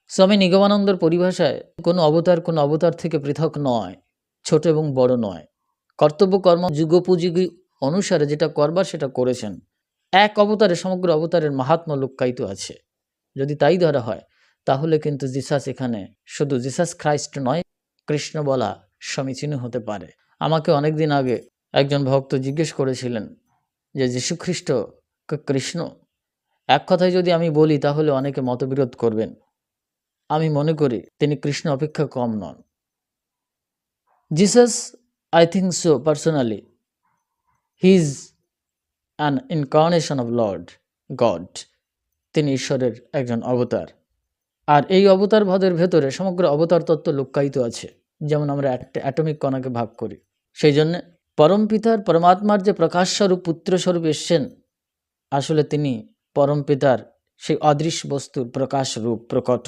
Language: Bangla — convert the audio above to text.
স্বামী নিগমানন্দর পরিভাষায় কোনো অবতার থেকে পৃথক নয়, ছোট এবং বড় নয়। কর্তব্য কর্ম যুগোপযোগী অনুসারে যেটা করবার সেটা করেছেন। এক অবতারে সমগ্র অবতারের মাহাত্ম্য লুক্কায়িত আছে। যদি তাই ধরা হয় তাহলে কিন্তু জিসাস এখানে শুধু জিসাস খ্রাইস্ট নয়, কৃষ্ণ বলা সমীচীন হতে পারে। আমাকে অনেকদিন আগে একজন ভক্ত জিজ্ঞেস করেছিলেন যে যীশু খ্রিস্ট কৃষ্ণ। এক কথায় যদি আমি বলি তাহলে অনেকে মতবিরোধ করবেন। আমি মনে করি তিনি কৃষ্ণ অপেক্ষা কম নন। Jesus, I think so personally, he is an incarnation of Lord God. তিনি ঈশ্বরের একজন অবতার। আর এই অবতার ভাদের ভেতরে সমগ্র অবতার তত্ত্ব লুক্কায়িত আছে। যেমন আমরা একটা অ্যাটমিক কণাকে ভাগ করি, সেই জন্য পরমপিতার পরমাত্মার যে প্রকাশস্বরূপ পুত্রস্বরূপ এসছেন, আসলে তিনি পরমপিতার সেই অদৃশ্য বস্তুর প্রকাশ রূপ, প্রকট রূপ।